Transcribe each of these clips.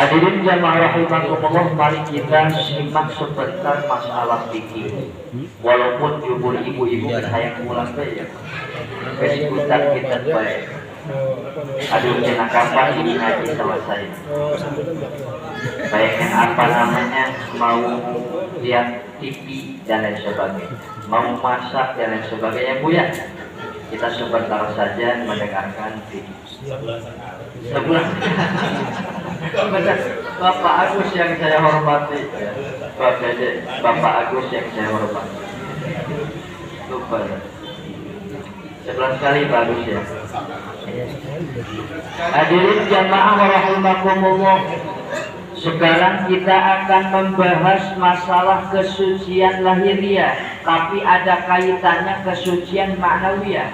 Hadirin jamaah rahimakumullah, mari kita simak sebentar masalah fikih. Walaupun jubur ibu-ibu sayang pulang ya. Kesikutan kita baik. Aduh, kena kapan ini ngaji selesai. Baiknya apa namanya, mau lihat TV dan lain sebagainya, mau masak dan lain sebagainya, Bu ya. Kita sebentar saja mendengarkan video. Sebulan. Bapak Agus yang saya hormati, Bapak Agus yang saya hormati. Lupa. Sebelah sekali bagus ya. Hadirin jamaah rahimakumullah. Sekarang kita akan membahas masalah kesucian lahiriah, tapi ada kaitannya kesucian ma'nawiyah.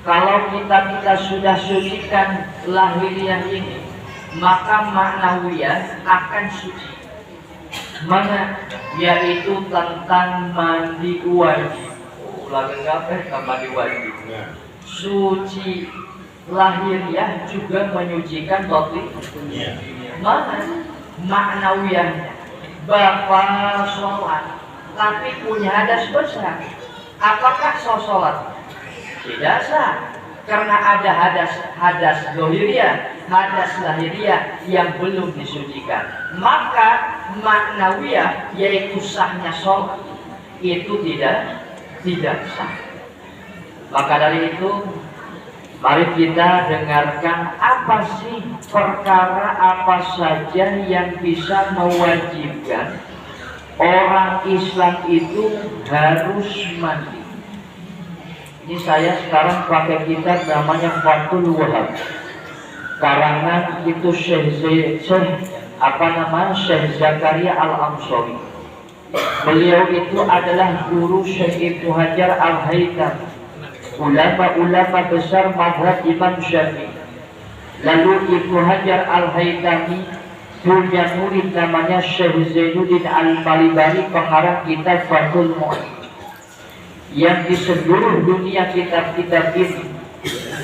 Kalau kita sudah sucikan lahiriah ini, maka ma'nawiyah akan suci. Mana? Yaitu tentang mandi wajib. Lagi ngapain mandi wajib? Suci lahiriah juga menyucikan batin. Mana maknawiyahnya? Bapak sholat tapi punya hadas besar, apakah sholat? Tidak sah, karena ada hadas lahiriah, hadas lahiriah yang belum disucikan. Maka maknawiyah, yaitu sahnya sholat, itu tidak sah. Maka dari itu, mari kita dengarkan apa sih perkara apa saja yang bisa mewajibkan orang Islam itu harus mandi. Ini saya sekarang pakai kitab namanya Fathul Wahhab, karangan itu Syekh Zakaria Al-Ansori. Beliau itu adalah guru Syekh Ibnu Hajar Al-Haythami, ulama-ulama besar mazhab Imam Syafi'i. Lalu Ibnu Hajar Al-Haythami punya murid namanya Syekh Zainuddin Al-Malibari, pengarang kitab Fathul Mu'in, yang di seluruh dunia kitab-kitab ini,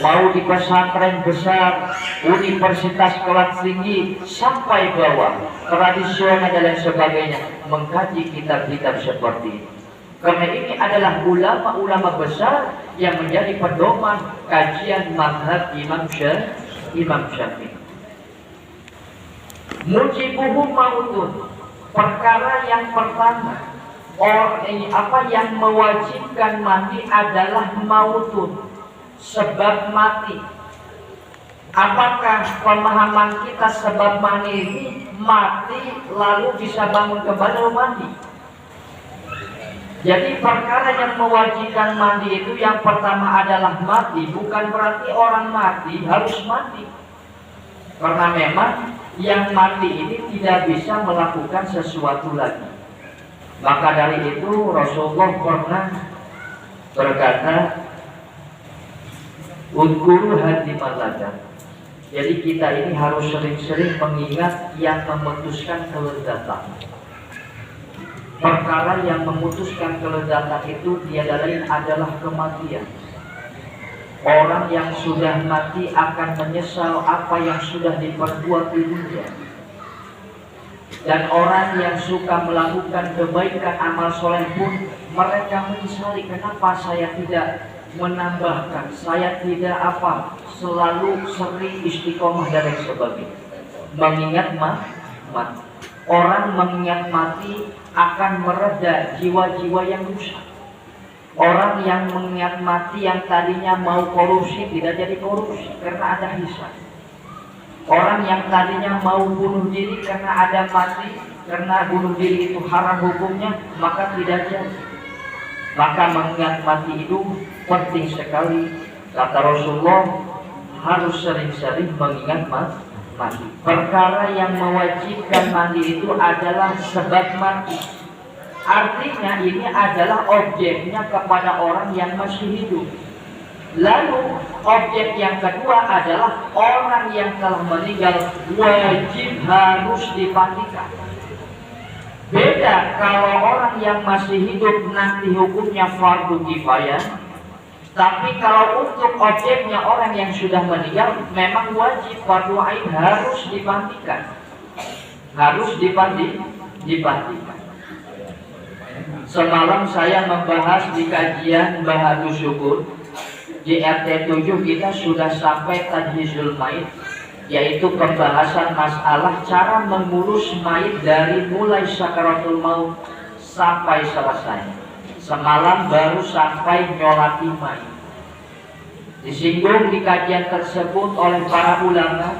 mau di pesantren besar, universitas kelas tinggi, sampai bawah, tradisional dan lain sebagainya, mengkaji kitab-kitab seperti ini. Karena ini adalah ulama-ulama besar yang menjadi pedoman kajian mazhab Imam Syafi'i. Mujibuhu mautun, perkara yang pertama, yang mewajibkan mandi adalah mautun, sebab mati. Apakah pemahaman kita sebab mandi ini mati lalu bisa bangun kembali lalu mandi? Jadi perkara yang mewajibkan mandi itu yang pertama adalah mati. Bukan berarti orang mati harus mandi, karena memang yang mati ini tidak bisa melakukan sesuatu lagi. Maka dari itu Rasulullah pernah berkata, "Udkuru hadimal ladzat." Jadi kita ini harus sering-sering mengingat yang memutuskan kelezatan. Perkara yang memutuskan kelezatan itu tiada lain adalah kematian. Orang yang sudah mati akan menyesal apa yang sudah diperbuat di dunia. Dan orang yang suka melakukan kebaikan amal soleh pun mereka menyesali, kenapa saya tidak menambahkan, saya tidak selalu sering istiqomah dan lain sebagainya. Mengingat mati. Orang mengingat mati akan mereda jiwa-jiwa yang rusak. Orang yang mengingat mati yang tadinya mau korupsi tidak jadi korupsi karena ada hisab. Orang yang tadinya mau bunuh diri karena ada mati, karena bunuh diri itu haram hukumnya, maka tidak jadi. Maka mengingat mati itu penting sekali. Kata Rasulullah, harus sering-sering mengingat mati. Perkara yang mewajibkan mandi itu adalah sebab mati. Artinya ini adalah objeknya kepada orang yang masih hidup. Lalu objek yang kedua adalah orang yang telah meninggal wajib harus dimandikan. Beda kalau orang yang masih hidup nanti hukumnya fardu kifayah. Tapi kalau untuk objeknya orang yang sudah meninggal, memang wajib fardu ain harus dipandikan. Harus dipandikan. Semalam saya membahas di kajian Bahadu Syukur di RT 7 kita sudah sampai tajhizul mayit, yaitu pembahasan masalah cara mengurus mayit dari mulai sakaratul maut sampai selesai. Semalam baru sampai nyolati mayit. Disinggung di kajian tersebut oleh para ulama,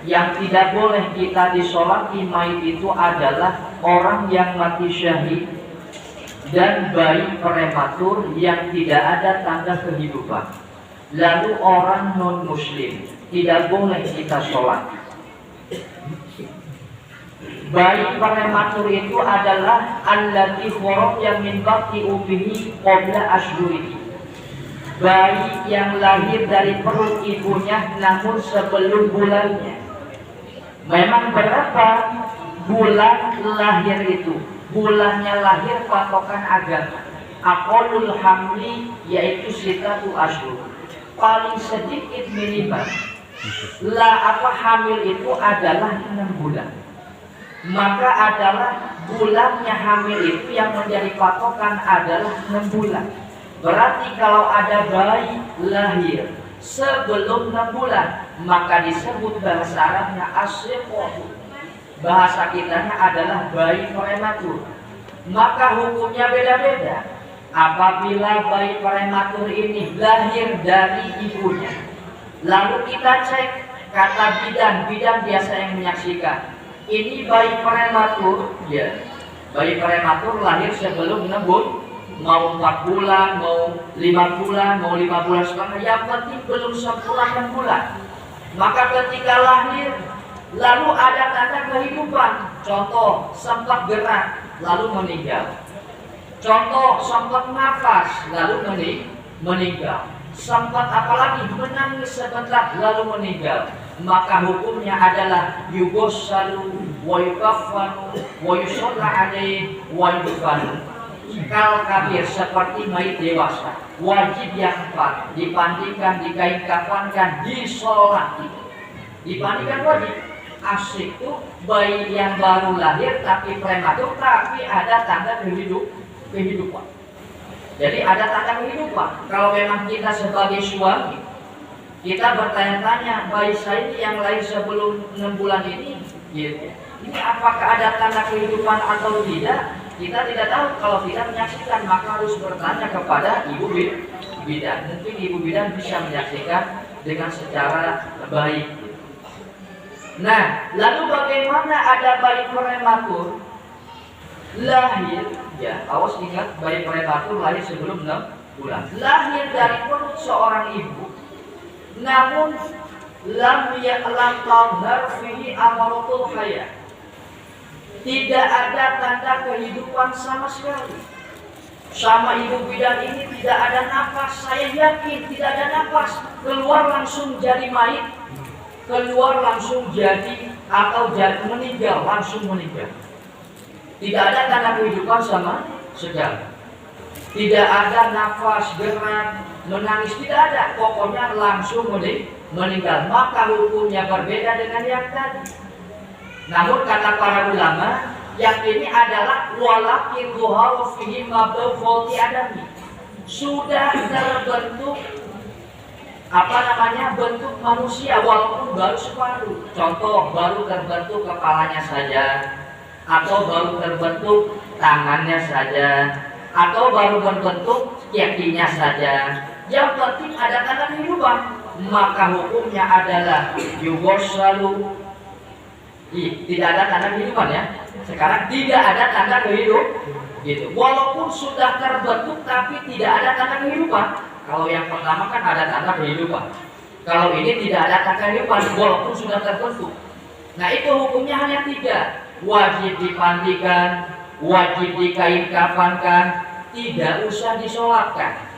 yang tidak boleh kita disolati mayit itu adalah orang yang mati syahid dan bayi prematur yang tidak ada tanda kehidupan. Lalu orang non muslim tidak boleh kita sholat. Bayi prematur itu adalah allati kharaja min batni ummihi qabla ashhurihi. Bayi yang lahir dari perut ibunya namun sebelum bulannya. Memang berapa bulan lahir itu? Bulannya lahir patokan agama. Aqallul hamli yaitu sitatu asyhur. Paling sedikit minimal hamil itu adalah 6 bulan. Maka adalah bulannya hamil itu yang menjadi patokan adalah 6 bulan. Berarti kalau ada bayi lahir sebelum 6 bulan, maka disebut bahasa Arabnya as-siqah. Bahasa kitanya adalah bayi prematur. Maka hukumnya beda-beda. Apabila bayi prematur ini lahir dari ibunya, lalu kita cek kata bidan biasa yang menyaksikan. Ini bayi prematur, ya. Bayi prematur lahir sebelum 6 bulan. Mau 4 bulan, mau 5 bulan, mau 5 bulan setengah, yang penting belum sempurna 6 bulan. Maka ketika lahir, lalu ada tanda kehidupan, contoh sempat gerak, lalu meninggal. Contoh sempat nafas, lalu meninggal. Sempat apalagi menangis sebentar, lalu meninggal. Maka hukumnya adalah yughassalu wa yukaffanu wa yusalla alaihi wa yudfanu. Kal kabir seperti mayit dewasa, wajib yang 4 dipandikan, dikain kafankan, disolati. Dipandikan wajib. Asik itu bayi yang baru lahir tapi prematur tapi ada tanda kehidupan. Jadi ada tanda kehidupan. Kalau memang kita sebagai suami, kita bertanya-tanya, bayi saya ini yang lahir sebelum 6 bulan ini, gitu. Ini apakah ada tanda kehidupan atau tidak? Kita tidak tahu. Kalau tidak menyaksikan, maka harus bertanya kepada ibu bidan. Mungkin ibu bidan bisa menyaksikan dengan secara baik. Nah, lalu bagaimana ada bayi prematur lahir? Ya, awas ingat, bayi prematur lahir sebelum 6 bulan. Lahir dari perut seorang ibu, namun lam tadhhar fihi amaratul hayat. Tidak ada tanda kehidupan sama sekali. Sama ibu bidan ini tidak ada nafas. Saya yakin tidak ada nafas. Keluar langsung jadi mayit, keluar langsung jadi atau meninggal, langsung meninggal. Tidak ada tanda kehidupan sama sekali. Tidak ada nafas, gerak, menangis, tidak ada. Pokoknya langsung meninggal. Maka hukumnya berbeda dengan yang tadi. Namun kata para ulama, yang ini adalah walakin dhuharu fihi mabda'u fawti adami. Sudah terbentuk bentuk manusia walaupun baru separuh. Contoh, baru terbentuk kepalanya saja, atau baru terbentuk tangannya saja, atau baru terbentuk kakinya saja. Yang penting ada tanda kehidupan. Maka hukumnya adalah yughassalu. Tidak ada tanda kehidupan ya. Sekarang tidak ada tanda kehidupan gitu. Walaupun sudah terbentuk tapi tidak ada tanda kehidupan. Kalau yang pertama kan ada tanda kehidupan. Kalau ini tidak ada tanda kehidupan walaupun sudah terbentuk. Nah itu hukumnya hanya 3. Wajib dipandikan, wajib dikain kafankan, tidak usah disolatkan.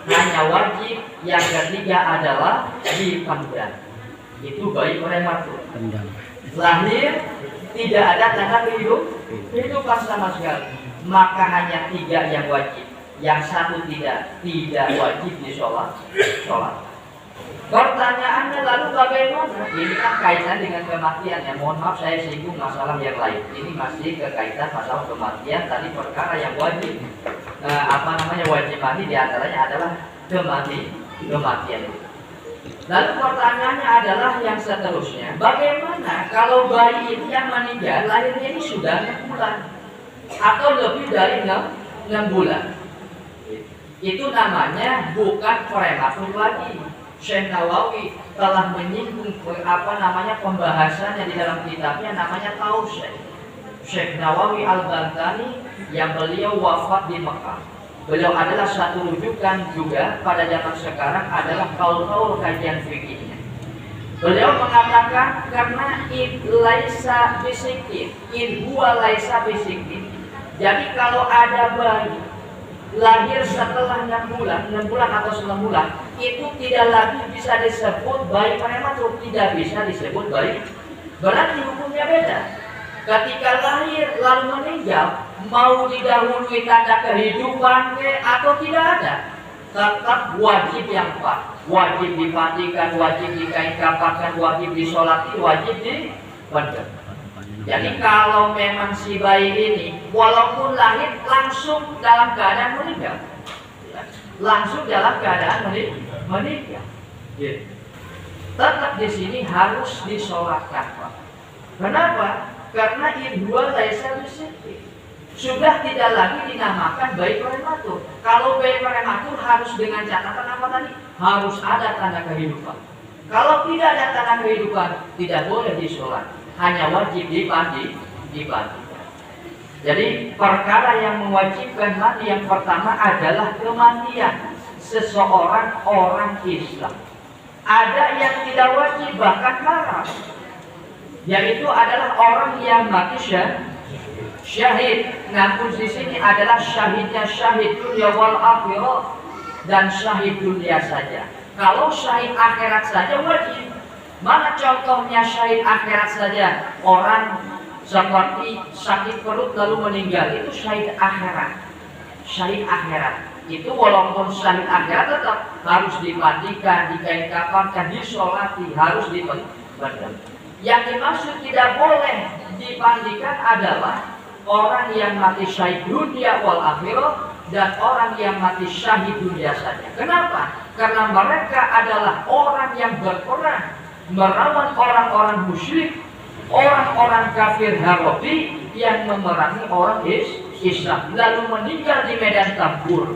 Hanya wajib. Yang ketiga adalah dipendam. Itu bayi prematur. Lahir tidak ada tanda kehidupan sama sekali. Maka hanya 3 yang wajib. yang satu tidak wajib sholat. Pertanyaannya lalu bagaimana? Ini kan kaitan dengan kematian ya. Mohon maaf saya singgung masalah yang lain. Ini masih kekaitan masalah kematian. Tadi perkara yang wajib wajib mati diantaranya adalah kematian. Lalu pertanyaannya adalah yang seterusnya, bagaimana kalau bayi ini yang meninggal lahirnya ini sudah 6 bulan atau lebih dari 6 bulan? Itu namanya bukan prematur lagi. Syekh Nawawi telah menyinggung pembahasannya di dalam kitabnya namanya Tausye. Syekh Nawawi Al-Bantani yang beliau wafat di Mekah. Beliau adalah satu rujukan juga pada zaman sekarang adalah kaul kajian fikihnya. Beliau mengatakan karena in laisa bisikin, in huwa laisa bisikin. Jadi kalau ada bayi lahir setelah 6 bulan atau 9 bulan, itu tidak lagi bisa disebut bayi prematur, tidak bisa disebut bayi. Berarti hukumnya beda. Ketika lahir lalu meninggal, mau didahului tanda kehidupan atau tidak ada, tetap wajib yang wajib dimandikan, wajib dikain kafan, wajib disolati, wajib dipendam. Jadi kalau memang si bayi ini walaupun lahir langsung dalam keadaan meninggal, meninggal, tetap di sini harus disolatkan. Kenapa? Karena indua laisa bisikin. Sudah tidak lagi dinamakan bayi prematur. Kalau bayi prematur harus dengan catatan apa tadi? Harus ada tanda kehidupan. Kalau tidak ada tanda kehidupan, tidak boleh disolat. Hanya wajib dimandikan. Jadi perkara yang mewajibkan mandi yang pertama adalah kematian seseorang orang Islam. Ada yang tidak wajib bahkan haram, yaitu adalah orang yang mati syahid. Namun di sini adalah syahidnya syahid dunia wal akhirah dan syahid dunia saja. Kalau syahid akhirat saja wajib. Mana contohnya syahid akhirat saja? Orang seperti sakit perut lalu meninggal, itu syahid akhirat. Syahid akhirat itu walaupun syahid akhirat tetap harus dimandikan, dikain kafankan, disolati, harus dipendam. Yang dimaksud tidak boleh dimandikan adalah orang yang mati syahid dunia wal akhirah dan orang yang mati syahid dunia saja. Kenapa? Karena mereka adalah orang yang berperang melawan orang-orang musyrik, orang-orang kafir Harabi yang memerangi orang Islam lalu meninggal di medan tempur.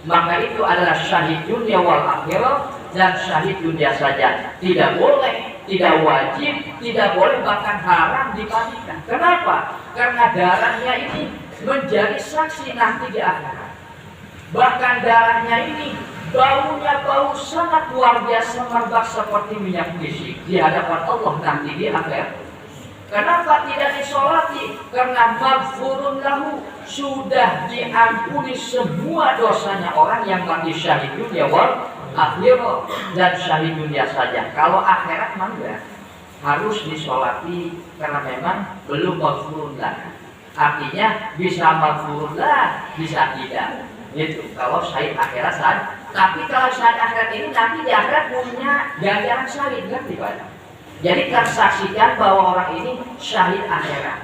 Maka itu adalah syahid dunia wal akhirah dan syahid dunia saja. Tidak boleh, tidak wajib, tidak boleh bahkan haram dimandikan. Kenapa? Karena darahnya ini menjadi saksi nanti di akhirat. Bahkan darahnya ini baunya bau sangat luar biasa merebak seperti minyak misik di hadapan Allah nanti di akhirat. Kenapa tidak disolati? Karena maghfurun lahu, sudah diampuni semua dosanya orang yang mati syahid dunia wal akhirah dan syahid dunia saja. Kalau akhirat mangga harus disolati karena memang belum maghfurun lah. Artinya bisa maghfurun lah, bisa tidak. Itu kalau syahid akhirat saja. Tapi kalau syahid akhirat ini nanti di akhirat punya ganjaran syahid kan dibayar. Jadi tersaksikan bahwa orang ini syahid akhirat.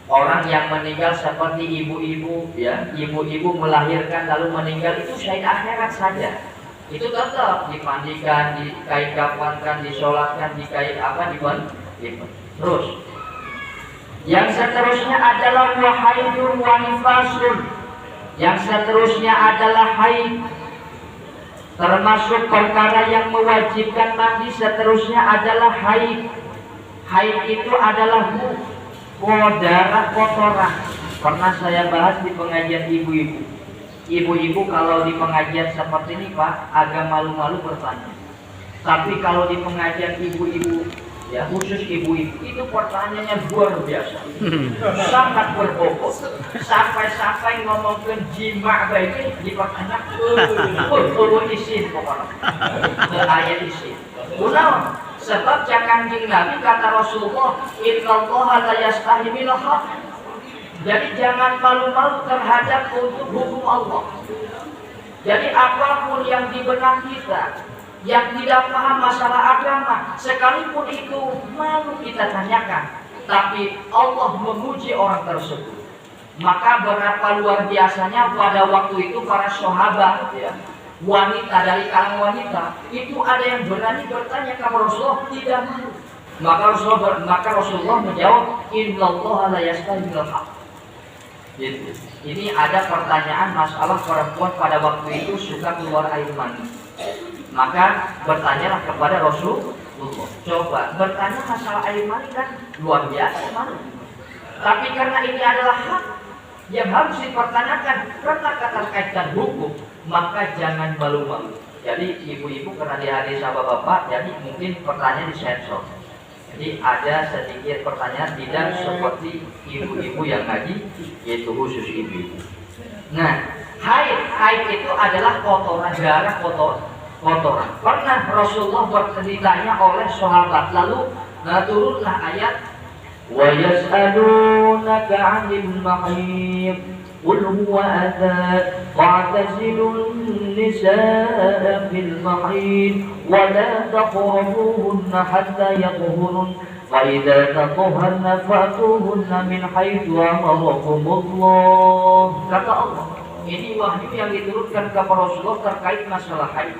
Orang yang meninggal seperti ibu-ibu, ya, ibu-ibu melahirkan lalu meninggal itu syahid akhirat saja. Itu tetap dimandikan, dikain kafankan, disolatkan, dikain terus. Yang seterusnya adalah wahaidun wa nifasun. Yang seterusnya adalah haid. Termasuk perkara yang mewajibkan mandi seterusnya adalah haid. Haid itu adalah darah kotoran. Pernah saya bahas di pengajian ibu-ibu. Ibu-ibu kalau di pengajian seperti ini Pak, agak malu-malu bertanya. Tapi kalau di pengajian ibu-ibu, ya khusus ibu-ibu, itu pertanyaannya luar biasa, sangat berbobot. Sampai ngomongin jima baiknya dipertanyakan, isin pokoknya, ayat isin. Kenapa? Sebab Kanjeng Nabi kata Rasulullah, Innallaha la yastahi minal haq. Jadi jangan malu-malu terhadap untuk hukum Allah. Jadi apapun yang di benak kita, yang tidak paham masalah agama, sekalipun itu malu kita tanyakan, tapi Allah memuji orang tersebut. Maka berapa luar biasanya pada waktu itu para sahabat, ya, wanita dari kalangan wanita, itu ada yang berani bertanya kepada Rasulullah, tidak malu. Maka Rasulullah menjawab, Innallaha la yastahi minal haqq. Gitu. Ini ada pertanyaan masalah perempuan pada waktu itu suka keluar air mani. Maka bertanyalah kepada Rasulullah. Coba bertanya masalah air mani kan luar biasa malu. Tapi karena ini adalah hak yang harus dipertanyakan karena keterkaitan hukum, maka jangan malu-malu. Jadi ibu-ibu karena dihadiri sama bapak, jadi mungkin pertanyaan disensor. Jadi ada sedikit pertanyaan tidak seperti ibu-ibu yang ngaji, yaitu khusus ibu-ibu. Nah, haid itu adalah kotoran, darah kotoran. Pernah Rasulullah ditanya oleh sahabat, lalu turunlah ayat wa yas'alunaka 'anil mahid qul huwa adhan fa'tazilun nisaa fil mahid wa la taqrabuhunna hatta yatahurun fa idza tatahharna fatuhunna min haitsu amarakumullah. Kata Allah, ini wahyu yang diturunkan kepada Rasulullah terkait masalah haid.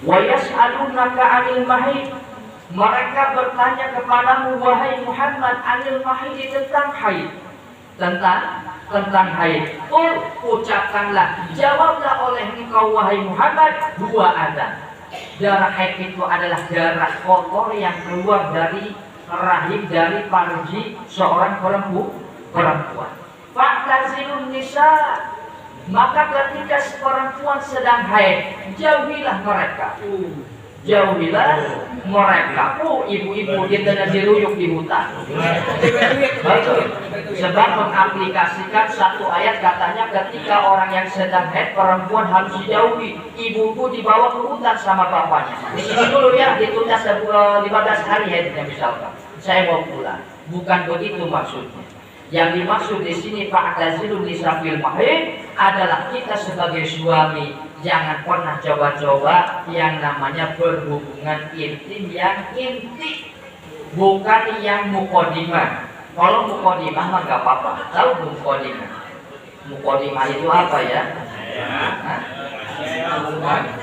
Wa yas'alunaka 'anil mahid, mereka bertanya kepadamu wahai Muhammad 'anil mahid, tentang haid. Tentang haid. Ucapkanlah, jawablah oleh engkau wahai Muhammad, dua ada. Darah haid itu adalah darah kotor yang keluar dari rahim, dari farji seorang perempuan. Fa'tazilun nisa, maka ketika perempuan sedang haid, jauhilah mereka. Ibu-ibu kita diruyuk di hutan. Sebab mengaplikasikan satu ayat, katanya ketika orang yang sedang haid, perempuan harus dijauhi. Ibu-ibu dibawa ke hutan sama bapaknya. Di sini dulu ya, ditunda 15 hari haidnya misalkan. Saya mau pulang. Bukan begitu maksudnya. Yang dimaksud di sini fa'tazilun nisa fil mahid adalah kita sebagai suami jangan pernah coba-coba yang namanya berhubungan intim yang inti, bukan yang mukodimah. Kalau mukodimah mah nggak apa-apa. Tahu mukodimah? Mukodimah itu apa ya?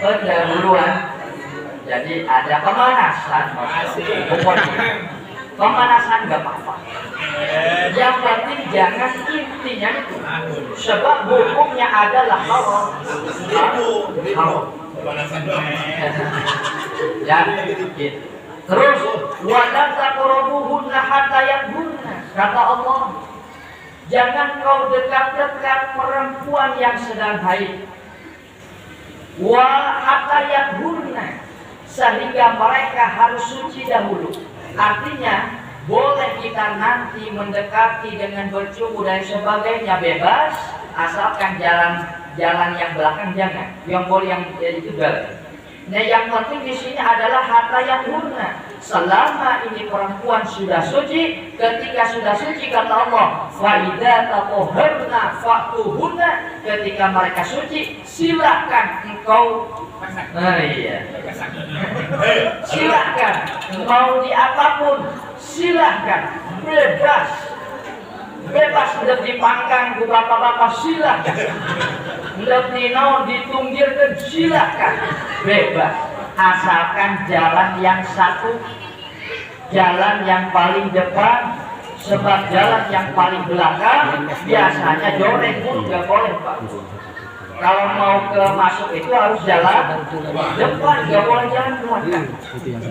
Pendahuluan. Jadi ada pemanasan. Pemanasan nggak apa-apa. Yang penting jangan intinya itu. Sebab hukumnya adalah haram. Ya, gitu. Terus wala taqrabuhunna hatta yatahurna. Kata Allah, jangan kau dekat-dekat perempuan yang sedang haid. Wa hatta yatahurna, sehingga mereka harus suci dahulu. Artinya boleh kita nanti mendekati dengan bercumbu dan sebagainya bebas, asalkan jalan yang belakang jangan. Yang boleh yang itu boleh. Nah, yang penting di sini adalah hatta yatahurna. Selama ini perempuan sudah suci, ketika sudah suci kata Allah, fa idza tatahharna fa'tuhunna, ketika mereka suci silakan engkau silakan mau di apapun, silakan bebas untuk dipangkang ku bapak-bapak, silakan lebih naon ditunggirkan, silakan bebas, asalkan jalan yang satu, jalan yang paling depan. Sebab jalan yang paling belakang biasanya joreng pun nggak boleh, Pak. Kalau mau ke masuk itu harus jalan depan, nggak boleh jalan belakang.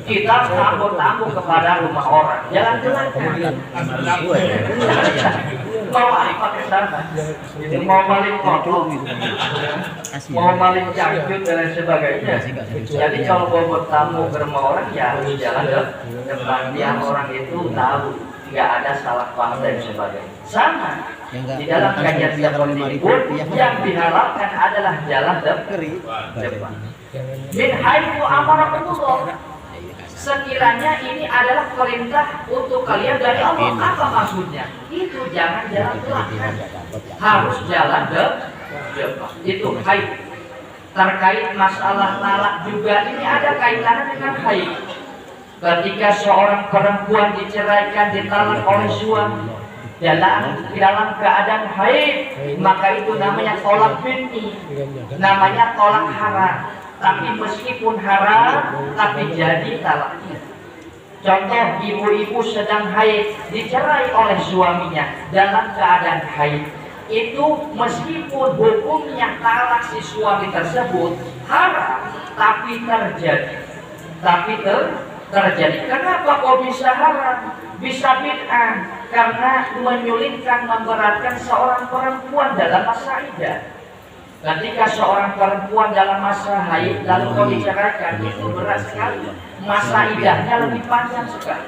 Kita tamu kepada rumah orang, jalan belakang. Mau apa ke sana? Mau maling motor, mau maling jangkut dan sebagainya. Jadi kalau mau bertamu ke rumah orang ya harus jalan depan, biar orang itu tahu nggak ada salah paham dan sebagainya. Sama di dalam kajian seperti pun yang diharapkan adalah jalan depan. Min haitsu amarakumullah, Sekiranya ini adalah perintah untuk kalian dari Allah, apa maksudnya? Itu jangan jalan belakang, harus jalan depan. Itu haid. Terkait masalah talak juga ini ada kaitannya dengan haid. Ketika seorang perempuan diceraikan, ditalak oleh suami dalam keadaan haid, maka itu namanya tolak bini, namanya tolak haram. Tapi meskipun haram, tapi jadi talaknya. Contoh, ibu-ibu sedang haid dicerai oleh suaminya dalam keadaan haid. Itu meskipun hukumnya talak si suami tersebut haram, tapi terjadi. Terjadi. Kenapa kok bisa haram? Bisa bid'ah? Karena menyulitkan, memberatkan seorang perempuan dalam masa idah. Ketika seorang perempuan dalam masa haid lalu kau diceraikan, itu berat sekali. Masa idahnya lebih panjang sekali.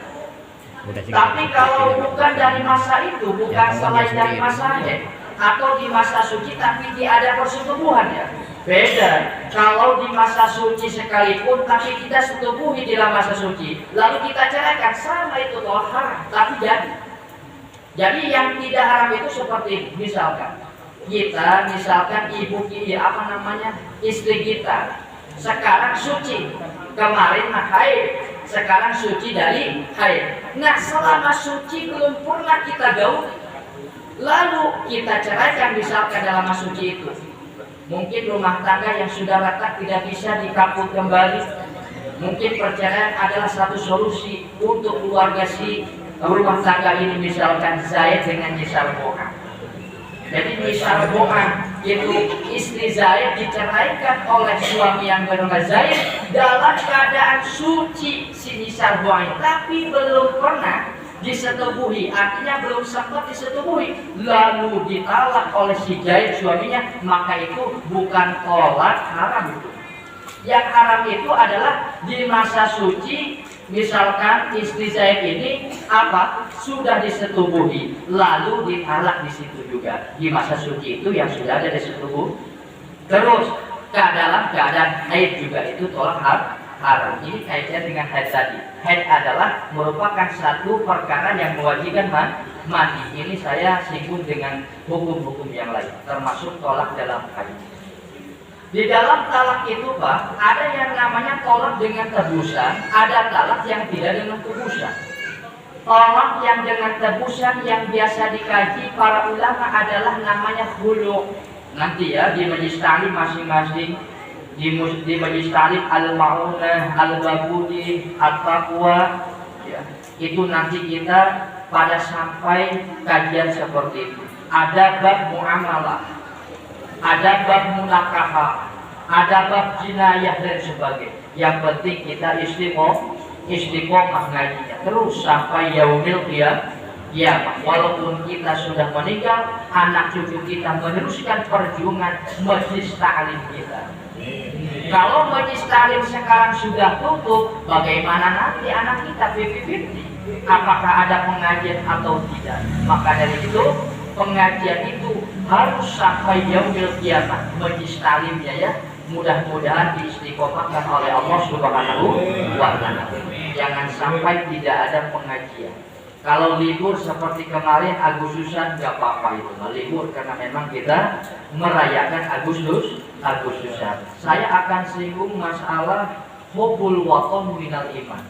Tapi kalau bukan dari masa itu, bukan selain dari masa haid atau di masa suci tapi ada persetubuhan, ya beda. Kalau di masa suci sekalipun tapi kita setubuhi di dalam masa suci lalu kita ceraikan, sama itu tolak haram, tapi jadi yang tidak haram itu seperti misalkan istri kita sekarang suci, kemarin haid, sekarang suci dari haid. Nah, selama suci belum pernah kita gaul, lalu kita ceraikan misalkan dalam masa suci itu, mungkin rumah tangga yang sudah retak tidak bisa dikaput kembali. Mungkin perceraian adalah satu solusi untuk keluarga si rumah tangga ini, misalkan Zaid dengan Nisar Boha. Jadi Nisar Boha itu istri Zaid diceraikan oleh suami yang bernama Zaid dalam keadaan suci si Nisar Boha, tapi belum pernah disetubuhi, artinya belum sempat disetubuhi, lalu ditalak oleh si Zaid suaminya, maka itu bukan tolak haram itu. Yang haram itu adalah di masa suci, misalkan istri Zaid ini sudah disetubuhi, lalu ditalak di situ juga di masa suci itu yang sudah ada disetubuhi. Terus dalam keadaan haid juga itu tolak haram. Ini kaitannya dengan haid tadi. Haid adalah merupakan satu perkara yang mewajibkan mandi. Ini saya singgung dengan hukum-hukum yang lain, termasuk tolak dalam haid. Di dalam talak itu Pak, ada yang namanya tolak dengan tebusan, ada talak yang tidak dengan tebusan. Tolak yang dengan tebusan yang biasa dikaji para ulama adalah namanya khulu. Nanti ya di majelis ta'lim masing-masing, di majelis ta'lim al-ma'unah, al-babudi, at-taqwa, ya, itu nanti kita pada sampai kajian seperti itu. Ada bab muamalah, ada bab munakahah, ada bab jinayah dan sebagainya. Yang penting kita istiqomah ngajinya terus sampai yaumil qiyamah. Walaupun kita sudah meninggal, anak cucu kita meneruskan perjuangan majelis ta'lim kita. Kalau majelis ta'lim sekarang sudah tutup, bagaimana nanti anak kita 50-50? Apakah ada pengajian atau tidak? Maka dari itu pengajian itu harus sampai yaumil qiyamah, majelis ta'limnya ya. Mudah-mudahan diistiqomahkan oleh Allah Subhanahu wa ta'ala. Jangan sampai tidak ada pengajian. Kalau libur seperti kemarin Agustusan nggak apa-apa, itu libur karena memang kita merayakan Agustusan. Saya akan singgung masalah hubbul waton minal iman.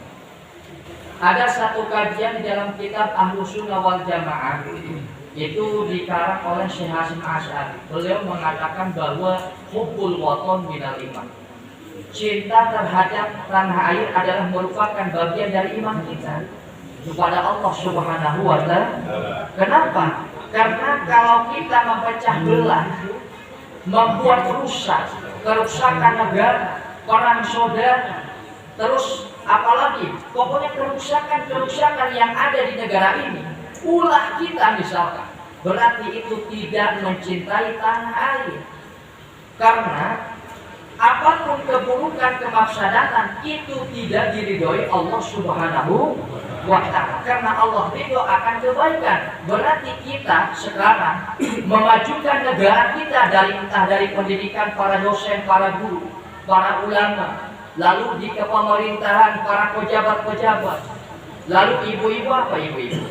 Ada satu kajian di dalam kitab Ahlus Sunnah wal Jamaah, itu dikarang oleh Syekh Hasyim Asy'ari. Beliau mengatakan bahwa hubbul waton minal iman, cinta terhadap tanah air adalah merupakan bagian dari iman kita kepada Allah Subhanahu wa ta'ala. Kenapa? Karena kalau kita memecah belah, membuat rusak, kerusakan negara, perang saudara, terus apalagi pokoknya kerusakan yang ada di negara ini, ulah kita misalkan, berarti itu tidak mencintai tanah air. Karena apapun keburukan, kemafsadatan itu tidak diridhoi Allah Subhanahu wa ta'ala. Karena Allah ridho akan kebaikan. Berarti kita sekarang memajukan negara kita entah dari pendidikan para dosen, para guru, para ulama, lalu di kepemerintahan para pejabat-pejabat, lalu ibu-ibu apa ibu-ibu?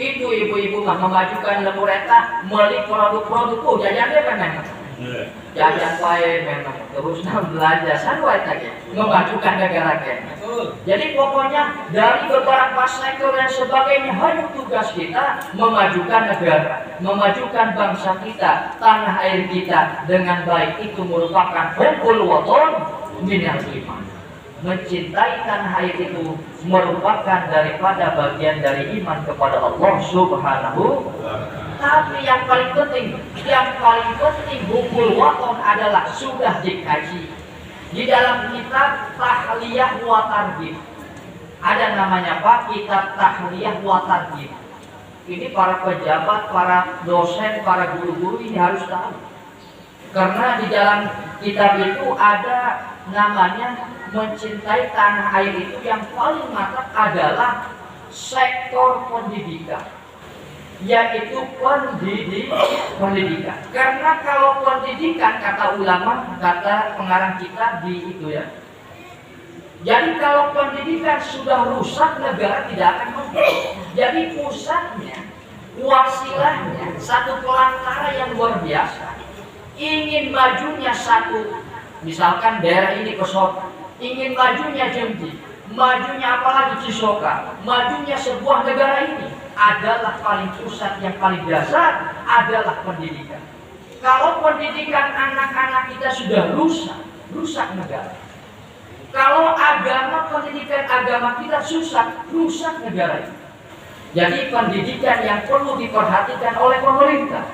Itu ibu-ibu mah memajukan lemur eta meuli produk-produk jajan dia kan memang. Jajan wae memang terus belanja sarua eta ge memajukan negara kita. Jadi pokoknya dari beberapa sektor dan sebagainya hanya tugas kita memajukan negara, memajukan bangsa kita, tanah air kita dengan baik. Itu merupakan hubbul waton minal iman. Mencintai tanah air itu merupakan daripada bagian dari iman kepada Allah Subhanahu. Tapi yang paling penting hubbul waton adalah sudah dikaji di dalam kitab Tahliyah wa Targhib. Ada namanya Pak, kitab Tahliyah wa Targhib. Ini para pejabat, para dosen, para guru-guru ini harus tahu. Karena di dalam kitab itu ada namanya mencintai tanah air itu yang paling mantap adalah sektor pendidikan, yaitu pendidikan. Karena kalau pendidikan, kata ulama, kata pengarang kitab di itu ya, jadi kalau pendidikan sudah rusak, negara tidak akan maju. Jadi pusatnya, wasilahnya, satu pelantara yang luar biasa. Ingin majunya satu, misalkan daerah ini Kosota, ingin majunya Jemti, majunya apalagi Cisoka, majunya sebuah negara ini adalah paling pusat, yang paling dasar adalah pendidikan. Kalau pendidikan anak-anak kita sudah rusak negara. Kalau pendidikan agama kita rusak negara ini. Jadi pendidikan yang perlu diperhatikan oleh pemerintah,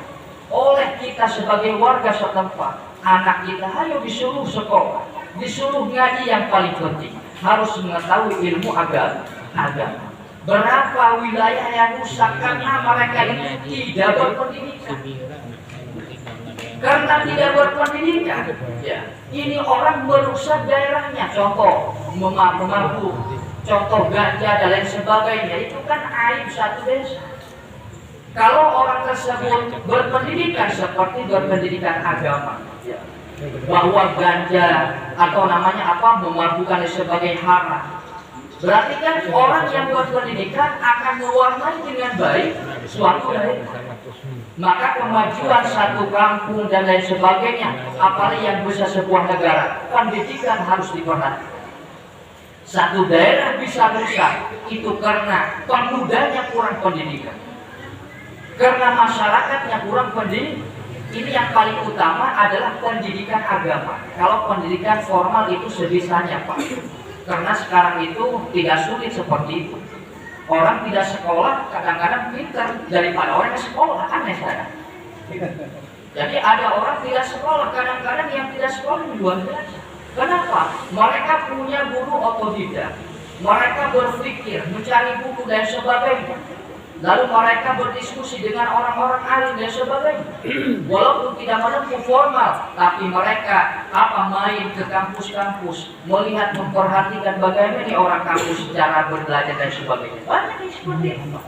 oleh kita sebagai warga setempat. Anak kita ayo disuruh sekolah, disuruh ngaji, yang paling penting harus mengetahui ilmu agama. Berapa wilayah yang rusak karena mereka ini tidak berpendidikan. Karena tidak berpendidikan, ya, ini orang merusak daerahnya. Contoh memabu, contoh ganja dan lain sebagainya. Itu kan aib satu desa. Kalau orang tersebut berpendidikan seperti berpendidikan agama, ya, bahwa ganja atau namanya apa, memabukan sebagai haram, berarti kan orang yang berpendidikan akan mewarnai dengan baik suatu daerah. Maka kemajuan satu kampung dan lain sebagainya, apalagi yang bisa sebuah negara, pendidikan harus diperhatikan. Satu daerah bisa rusak itu karena pemudanya kurang pendidikan, karena masyarakatnya kurang pendidik. Ini yang paling utama adalah pendidikan agama. Kalau pendidikan formal itu sebisanya Pak, karena sekarang itu tidak sulit seperti itu. Orang tidak sekolah kadang-kadang pintar daripada orang yang sekolah, aneh saya. Jadi ada orang tidak sekolah, kadang-kadang yang tidak sekolah luar biasa. Kenapa? Mereka punya guru otodidak, mereka berpikir, mencari buku dan sebagainya. Lalu mereka berdiskusi dengan orang-orang alim dan sebagainya. Walaupun tidak menempuh formal, tapi mereka main ke kampus-kampus, melihat, memperhatikan bagaimana orang kampus cara berbelajar dan sebagainya. Banyak yang seperti itu.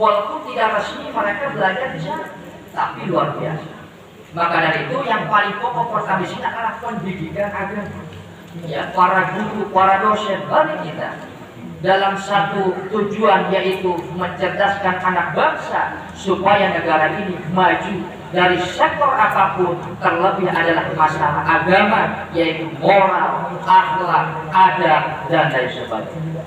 Walaupun tidak resmi mereka belajar di sana, tapi luar biasa. Maka dari itu yang paling pokok pertama di sini adalah pendidikan agama. Ya, para guru, para dosen, bagi kita dalam satu tujuan, yaitu mencerdaskan anak bangsa supaya negara ini maju dari sektor apapun, terlebih adalah masalah agama, yaitu moral, akhlak, adab, dan lain sebagainya.